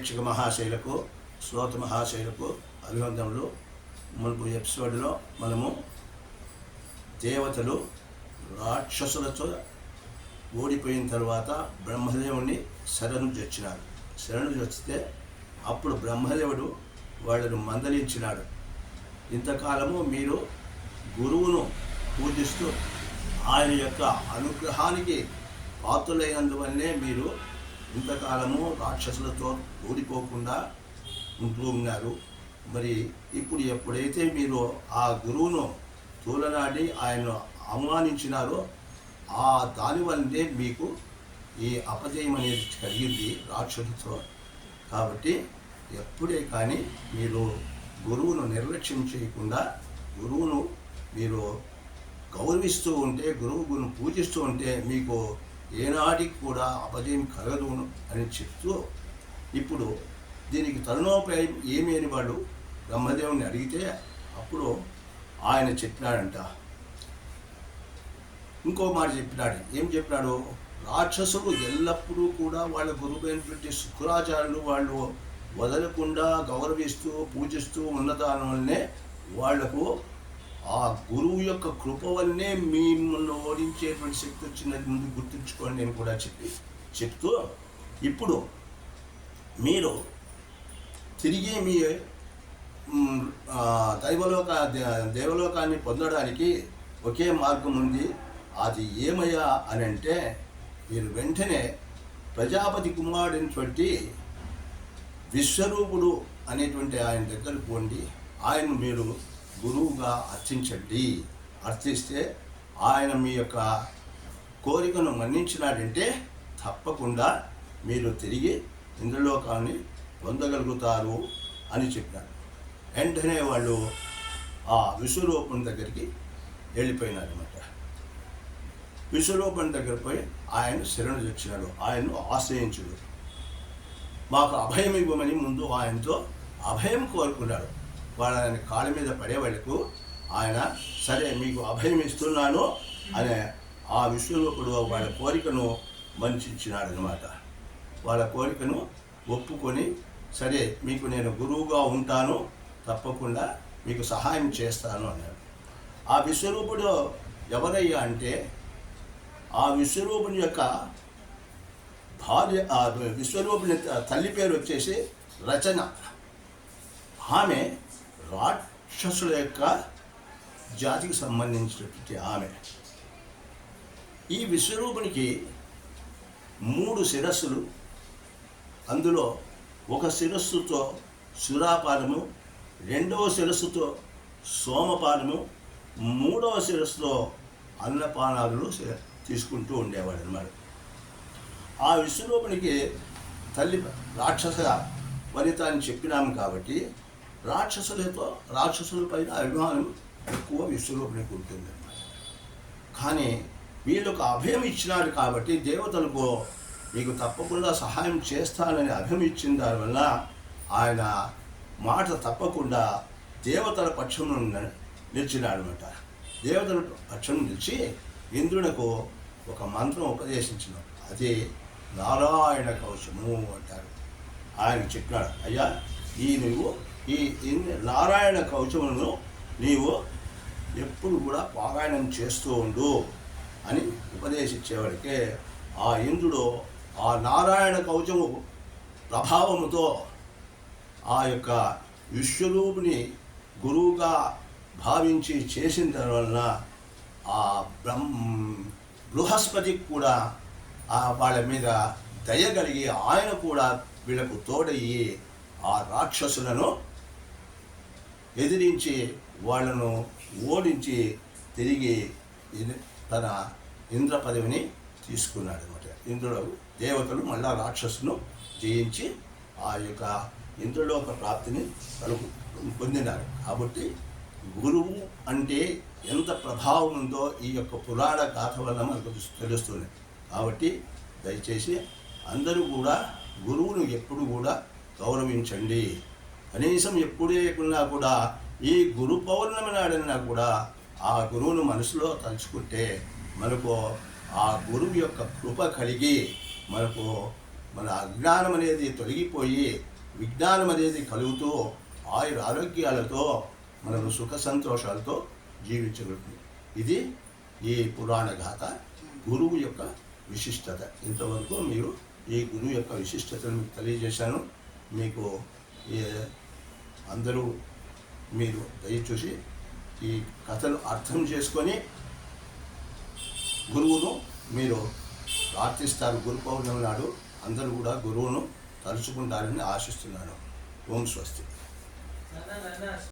ప్రేక్షక మహాశైలకు శ్రోత మహాశైలకు అభివందనలు. మునుపు ఎపిసోడ్లో మనము దేవతలు రాక్షసులతో ఓడిపోయిన తర్వాత బ్రహ్మదేవుని శరణు వచ్చితే అప్పుడు బ్రహ్మదేవుడు వాళ్ళను మందలించినాడు. ఇంతకాలము మీరు గురువును పూజిస్తూ ఆయన యొక్క అనుగ్రహానికి పాత్రులైనందువల్లే మీరు ఇంతకాలము రాక్షసులతో ఓడిపోకుండా ఉంటూ ఉన్నారు. మరి ఇప్పుడు ఎప్పుడైతే మీరు ఆ గురువును తూలనాడి ఆయన్ను అవమానించినారో ఆ దానివల్లనే మీకు ఈ అపజయం అనేది కలిగింది రాక్షసులతో. కాబట్టి ఎప్పుడే కానీ మీరు గురువును నిర్లక్ష్యం చేయకుండా గురువును మీరు గౌరవిస్తూ ఉంటే, గురువును పూజిస్తూ ఉంటే మీకు ఏనాటికి కూడా అపజయం కలగదు అని చెప్తూ, ఇప్పుడు దీనికి తరుణోపాయం ఏమి అని వాడు బ్రహ్మదేవుని అడిగితే అప్పుడు ఆయన చెప్పినాడంట. ఇంకో మాట చెప్పినాడు. ఏం చెప్పినాడు? రాక్షసులు ఎల్లప్పుడూ కూడా వాళ్ళ గురువైనటువంటి శుక్రాచార్యులు వాళ్ళు వదలకుండా గౌరవిస్తూ పూజిస్తూ ఉన్నదానివల్లనే వాళ్లకు ఆ గురువు యొక్క కృప వల్లనే మిమ్మల్ని ఓడించేటువంటి శక్తి వచ్చినది ముందు గుర్తుంచుకోండి నేను కూడా చెప్తూ, ఇప్పుడు మీరు తిరిగి మీ దేవలోకాన్ని పొందడానికి ఒకే మార్గం ఉంది. అది ఏమయ్యా అని అంటే, మీరు వెంటనే ప్రజాపతి కుమారుడైనటువంటి విశ్వరూపుడు అనేటువంటి ఆయన దగ్గరకు పోండి. ఆయన మీరు గురువుగా అర్చించండి. అర్చిస్తే ఆయన మీ యొక్క కోరికను మన్నించినాడంటే తప్పకుండా మీరు తిరిగి ఇంద్రలోకాన్ని పొందగలుగుతారు అని చెప్పారు. వెంటనే వాళ్ళు ఆ విశ్వరూపుని దగ్గరికి వెళ్ళిపోయినారన్నమాట. విశ్వరూపుని దగ్గర పోయి ఆయన శరణు వచ్చినాడు, ఆయన్ను ఆశ్రయించుడు. మాకు అభయం ఇవ్వమని ముందు ఆయనతో అభయం కోరుకున్నాడు. వాళ్ళని కాళ్ళ మీద పడేవాళ్ళకు ఆయన సరే మీకు అభయం ఇస్తున్నాను అనే ఆ విశ్వరూపుడు వాళ్ళ కోరికను మన్నించినాడు అనమాట. వాళ్ళ కోరికను ఒప్పుకొని సరే మీకు నేను గురువుగా ఉంటాను, తప్పకుండా మీకు సహాయం చేస్తాను అన్నాడు. ఆ విశ్వరూపుడు ఎవరయ్యా అంటే, ఆ విశ్వరూపుని యొక్క భార్య, ఆ విశ్వరూపుని తల్లి పేరు వచ్చేసి రచన. ఆమె రాక్షసుల యొక్క జాతికి సంబంధించినటువంటి ఆమె. ఈ విశ్వరూపునికి 3 శిరస్సులు, అందులో ఒక శిరస్సుతో సురాపానము, 2వ శిరస్సుతో సోమపానము, 3వ శిరస్సుతో అన్నపానాలు తీసుకుంటూ ఉండేవాడు అన్నమాట. ఆ విశ్వరూపునికి తల్లి రాక్షస వనిత అని చెప్పినాము కాబట్టి రాక్షసులపైన అభిమానం ఎక్కువ విశ్వరూపునికి ఉంటుంది అన్నమాట. కానీ వీళ్ళకు అభయం ఇచ్చినాడు కాబట్టి దేవతలకు మీకు తప్పకుండా సహాయం చేస్తానని అభయం ఇచ్చిన దానివల్ల ఆయన మాట తప్పకుండా దేవతల పక్షం నిలిచినాడు అనమాట. దేవతల పక్షం నిలిచి ఇంద్రునకు ఒక మంత్రం ఉపదేశించినాడు. అదే నారాయణ కవచము అంటారు. ఆయన చెప్పినాడు, అయ్యా ఈ నారాయణ కవచమును నీవు ఎప్పుడు కూడా పారాయణం చేస్తూ ఉండు అని ఉపదేశించేవాడికే ఆ ఇంద్రుడు ఆ నారాయణ కవచము ప్రభావముతో ఆ యొక్క విశ్వరూపుని గురువుగా భావించి చేసిన దానివలన ఆ బృహస్పతికి కూడా వాళ్ళ మీద దయ కలిగి ఆయన కూడా వీళ్ళకు తోడయ్యి ఆ రాక్షసులను ఎదిరించి వాళ్ళను ఓడించి తిరిగి తన ఇంద్ర పదవిని తీసుకున్నాడు అనమాట. ఇంద్రుడు దేవతలు మళ్ళా రాక్షసును జయించి ఆ యొక్క ఇంద్రలోక ప్రాప్తిని పొందినారు. కాబట్టి గురువు అంటే ఎంత ప్రభావం ఉందో ఈ యొక్క పురాణ గాథ వల్ల మనకు తెలుస్తుంది. కాబట్టి దయచేసి అందరూ కూడా గురువును ఎప్పుడు కూడా గౌరవించండి. కనీసం ఎప్పుడు లేకున్నా కూడా ఈ గురు పౌర్ణమి నాడన్నా కూడా ఆ గురువును మనసులో తలుచుకుంటే మనకు ఆ గురువు యొక్క కృప కలిగి మనకు మన అజ్ఞానం అనేది తొలగిపోయి విజ్ఞానం అనేది కలుగుతూ ఆరోగ్యాలతో మనము సుఖ సంతోషాలతో జీవించగలుగుతుంది. ఇది ఈ పురాణ గాథ గురువు యొక్క విశిష్టత. ఇంతవరకు మీరు ఈ గురువు యొక్క విశిష్టతను మీకు తెలియజేశాను. మీకు అందరూ మీరు దయచూసి ఈ కథలు అర్థం చేసుకొని గురువును మీరు ప్రార్థిస్తారు. గురు పౌర్ణమి నాడు అందరూ కూడా గురువును తలుచుకుంటారని ఆశిస్తున్నాను. ఓం స్వస్తి.